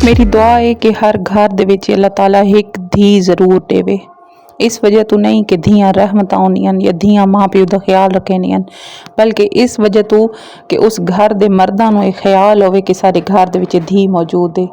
मेरी दुआ है कि हर घर दे विच अल्लाह ताला एक धी जरूर देवे। इस वजह तो नहीं कि धियाँ रहमत होंदियां या धियाँ माँ प्यो का ख्याल रखेंदियां, बल्कि इस वजह तो कि उस घर दे मर्दां नूं ख्याल होवे कि सारे घर दे विच धी मौजूद है।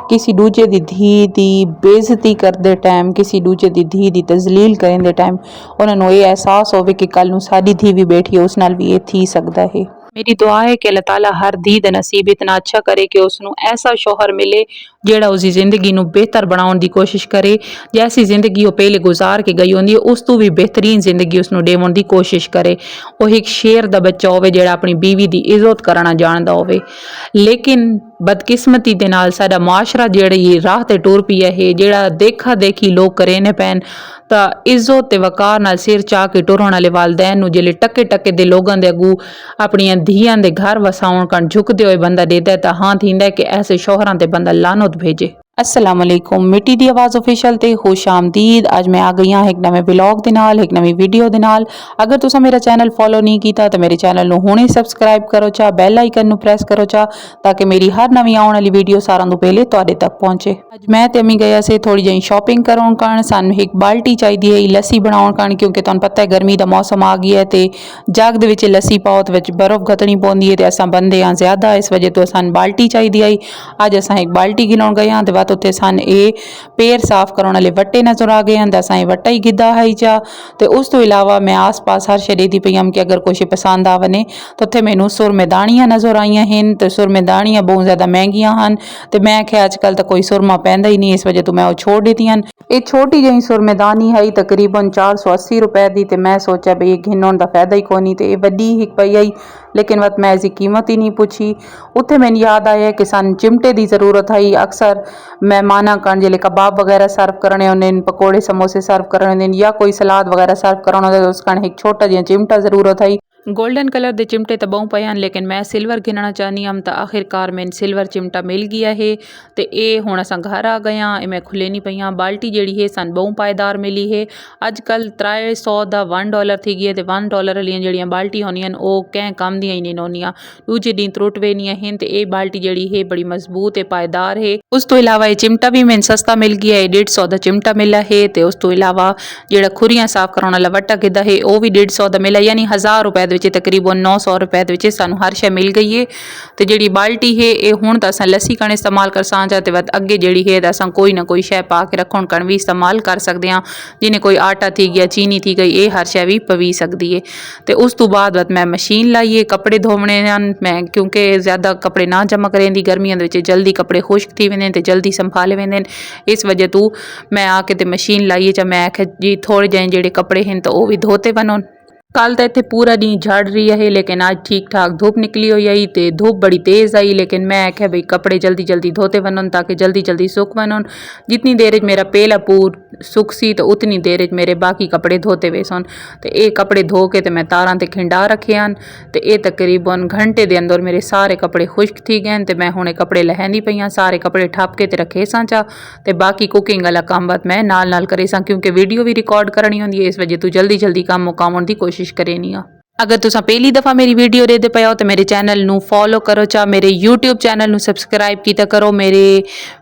किसी दूजे दी धी दी बेइज्जती करदे टाइम, किसी दूजे दी धी दी तजलील करदे टाइम उन्हां नूं ये एहसास होवे कि कल नूं साडी धी भी बैठी है, उस नाल भी ये थी सकदा है। मेरी दुआ है कि अल्लाह ताला हर धी दा नसीब इतना अच्छा करे कि उसनूं ऐसा शौहर मिले जेड़ा उसकी जिंदगी नूं बेहतर बनाउण दी कोशिश करे। जैसी जिंदगी वो पहले गुजार के गई होंदी उस तो भी बेहतरीन जिंदगी उसनूं देवण दी कोशिश करे। वो एक शेर दा बच्चा होवे जेड़ा अपनी बीवी दी इज्जत करना जानदा होवे। लेकिन बदकिस्मती दे नाल साडा मुआशरा जेड़ी राह ते टुर पिया है, जेड़ा देखा देखी लोग करेने पैन तां इज्जत ते वकार नाल सिर चा के टुरन वाले वालदैन नूं जेल्ले टक्के टक्के दे लोगां दे अगू अपनियां धियां दे घर वसाउण कण झुकदे होए बंदा देता है तां हां थींदा है कि ऐसे शौहरां ते बंदा लानत भेजे। अस्सलाम वालेकुम, मिट्टी दी आवाज़ ऑफिशियल ते खुश आमदीद। अज मैं आ गई हाँ एक नवे व्लॉग दे नाल, एक नवी वीडियो दे नाल। अगर तुसा मेरा चैनल फॉलो नहीं कीता तो मेरे चैनल नूं हुणे सबसक्राइब करो चा, बैल आइकन नूं प्रेस करो चा ताकि मेरी हर नवी आउण वाली वीडियो सारां तों पहले तुहाडे तक पहुंचे। अज मैं ते अम्मी गया से थोड़ी जी शॉपिंग करन कण, सानूं एक बाल्टी चाहिदी है लस्सी बनाउण कण, क्योंकि तुहानूं पता है गर्मी दा मौसम आ गया है ते जग दे विच लस्सी पाओ ते विच बर्फ घटनी पौंदी है ते असां बंदे हां ज़्यादा, इस वजह तो असां बाल्टी चाहिदी आई। अज असां एक बाल्टी गिनण गए हां ते उत्थे सन ये पैर साफ करने वाले वट्टे नजर आ गए हैं, असा ये वट्टा ही गिद्धा है चा। तो उस तो इलावा मैं आस पास हर शे देखती पई कि अगर कुछ पसंद आ वने तो उत्थे मैनू सुरमेदानियां नजर आईयां हैं। तो सुरमेदानियां बहुत ज़्यादा महंगियां हैं तो मैं आख्या अजकल तो कोई सुरमा पैंदा ही नहीं, इस वजह तो मैं वो छोड़ दी हैं। ये छोटी जी सुरमेदानी है तकरीबन 480 रुपए की, तो मैं सोचा भी ये घिनण का फायदा ही कोनी। तो ये वड्डी ही पई आई, लेकिन वत मैं इसकी कीमत ही नहीं पूछी। उत्थे मैंने याद आया कि सन चिमटे की जरूरत है। अक्सर मेहमाना कण जिले कबाब वगैरह सर्व करने होंगे, पकौड़े समोसे सर्व करने होंगे या कोई सलाद वगैरह सर्व करना होंगे तो उस कण एक छोटा जिहा चिमटा जरूरत है। गोल्डन कलर के चिमटे तो बहु पे हैं, लेकिन मैं सिल्वर गिनना चाहनी हम, तो आखिरकार मैंने सिल्वर चिमटा मिल गया है। तो ये हुण असां घर आ गए हाँ, मैं खुले नहीं पई हाँ। बाल्टी जी है सन बहु पायदार मिली है। अजकल 300 का $1 थी गई है, तो $1 वाली जी बाल्टी होनियां वो कैं कम दियां ही नहीं होनियां, दूजे दिन त्रुट वेनियां हैं। तो ये बाल्टी जी है बड़ी मजबूत है, पायदार है। उस तो इलावा ये चिमटा भी मैंने सस्ता मिल गया है, 150 का चिमटा मिला है। तो उस तो इलावा जो खुरियां साफ करने वाला वट्टा गिद्धा है वह भी 150 का मिला, यानी 1000 रुपए तकरीबन 900 रुपए के सानू हर शे मिल गई है। तो जी बाल्टी है ये हुण तो असां लस्सी कण इस्तेमाल कर सां ते अगे जी है तो असां कोई ना कोई शे पा के रखण कण भी इस्तेमाल कर सकते हैं, जिन्हें कोई आटा थी गया, चीनी थी गई, ये हर शे भी पवी सकती है। तो उस तो बाद मैं मशीन लाई है कपड़े धोने हैं। मैं क्योंकि ज़्यादा कपड़े ना जमा करें गर्मियों के जल्दी कपड़े खुश्क थी वेंदे ते जल्दी संभाले वेंदे, इस वजह तो मैं आके ते मशीन लाई है। मैं आख्या जी थोड़े जे जेडे कपड़े हैं तो वह भी धोते वनो। कल तो इतने पूरा दिन झड़ रही है, लेकिन आज ठीक ठाक धूप निकली हुई आई, तो धूप बड़ी तेज़ आई। लेकिन मैं आख्या भाई कपड़े जल्दी जल्दी धोते वनन ताकि जल्दी जल्दी सुख वनन। जितनी देर मेरा पहला पूर सुख सी तो उतनी देर मेरे बाकी कपड़े धोते वे सन। तो ये कपड़े धो के तो मैं तारां ते खिंडा रखे हैं। तो ये तकरीबन घंटे के अंदर मेरे सारे कपड़े खुश्क थी गए। तो मैं हुणे कपड़े लहंदी पई हाँ, सारे कपड़े ठप के रखे सां चा। तो बाकी कुकिंग वाला काम बात मैं नाल नाल करे सां, क्योंकि वीडियो भी रिकॉर्ड करनी होंदी है, इस वजह तो जल्दी जल्दी काम मुकाउण दी कोशिश करेनी आ। अगर तुसा पहली दफ़ा मेरी वीडियो देखते पे हो तो मेरे चैनल नू फॉलो करो चा, मेरे यूट्यूब चैनल नू सब्सक्राइब कीता करो, मेरे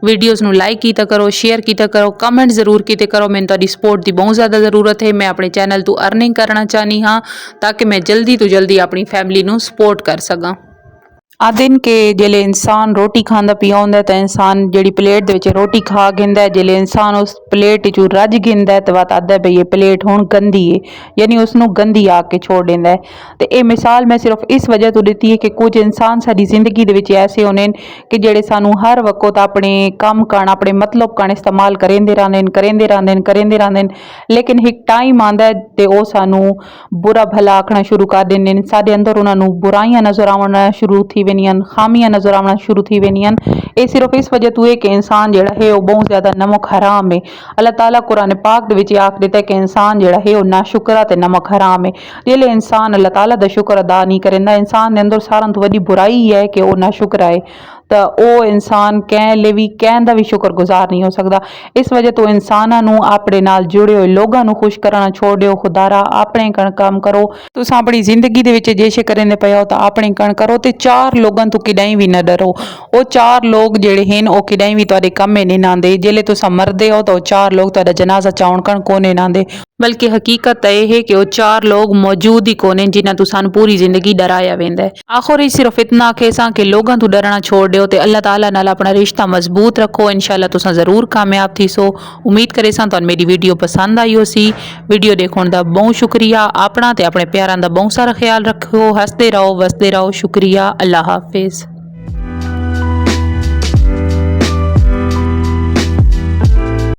वीडियोज़ नू लाइक कीता करो, शेयर कीता करो, कमेंट जरूर कीते करो। मैंने तुहाडी सपोर्ट की बहुत ज़्यादा ज़रूरत है। मैं अपने चैनल तो अर्निंग करना चाहनी हाँ ताकि मैं जल्दी तो जल्दी अपनी फैमिली नू सपोर्ट कर सकां। आदिन के जिले इंसान रोटी खांदा पिया होंदा तो इंसान जी प्लेट दे विच रोटी खा गिंदा है, जिले इंसान उस प्लेट चू रज गिंदा है तो वत आदा है भाई ये प्लेट हुण गंदी है, यानी उसनू गंदी आग के छोड़ देंदा है। तो ये मिसाल मैं सिर्फ इस वजह तो दी है कि कुछ इंसान साडी जिंदगी दे विच ऐसे होने कि जेड़े सानू हर वक्त अपने कम कण अपने मतलब कण इस्तेमाल करेंदे रहंदे, लेकिन एक टाइम आंदा है ते ओ सानू बुरा भला आखना शुरू कर देंदे, साडे अंदर उन्हां नू बुराइयां नजर आवना शुरू थी वेनियन, खामियां नजर आना शुरू थी वेनियन। ये सिर्फ इस वजह तो है कि इंसान जड़ा है वो बहुत ज़्यादा नमक हराम है। अल्लाह ताला कुरान पाक दे विच आख देता है कि इंसान जड़ा है वो नाशुकरा ते नमक हराम है। जिले इंसान अल्लाह ताला दा शुक्र अदा नहीं करेंदा, इंसान दे अंदर सारां तो वड्डी बुराई है कि वो नाशुकरा है। ਤਾਂ ਉਹ ਇਨਸਾਨ ਕਹਿਣ ਲਈ ਵੀ ਕਹਿਣ ਦਾ ਵੀ ਸ਼ੁਕਰਗੁਜ਼ਾਰ ਨਹੀਂ ਹੋ ਸਕਦਾ। ਇਸ ਵਜ੍ਹਾ ਤੋਂ ਇਨਸਾਨਾਂ ਨੂੰ ਆਪਣੇ ਨਾਲ ਜੁੜੇ ਹੋਏ ਲੋਕਾਂ ਨੂੰ ਖੁਸ਼ ਕਰਨਾ ਛੋੜ ਦਿਓ। ਖੁਦਾਰਾ ਆਪਣੇ ਕੰਮ ਕਰੋ। ਤੁਸੀਂ ਆਪਣੀ ਜ਼ਿੰਦਗੀ ਦੇ ਵਿੱਚ ਜੇ ਕਰਨ ਪਏ ਹੋ ਤਾਂ ਆਪਣੇ ਕਰੋ ਤੇ 4 ਲੋਕਾਂ ਤੋਂ ਕਿਡਾਈ ਵੀ ਨਾ ਡਰੋ। ਉਹ 4 ਲੋਕ ਜਿਹੜੇ ਹਨ ਉਹ ਕਿਡਾਈ ਵੀ ਤੁਹਾਡੇ ਕੰਮੇ ਨਹੀਂ ਆਉਂਦੇ। ਜਿਹੜੇ ਤੁਸੀਂ ਮਰਦੇ ਹੋ ਤਾਂ ਉਹ 4 ਲੋਕ ਤੁਹਾਡਾ ਜਨਾਜ਼ਾ ਚਾਉਣ ਕੋਨੇ ਨਾ ਆਉਂਦੇ, ਬਲਕਿ ਹਕੀਕਤ ਇਹ ਹੈ ਕਿ ਉਹ 4 ਲੋग मौजूद ही कोने जिन्हें तू सानू पूरी जिंदगी डराया वेंदा है। आखिर ही सिर्फ इतना आखेसा कि लोगों तू डरना छोड़ दियो ते अल्लाह ताला नाल अपना रिश्ता मजबूत रखो। इंशाअल्लाह तुसा जरूर कामयाब थी सो। उम्मीद करे सा तुहानू मेरी वीडियो पसंद आई हो सी। वीडियो देखने दा बहुत शुक्रिया। अपना ते अपने प्यारां दा बहुत सारा ख्याल रखो। हसदे रहो वसदे रहो। शुक्रिया। अल्लाह हाफिज।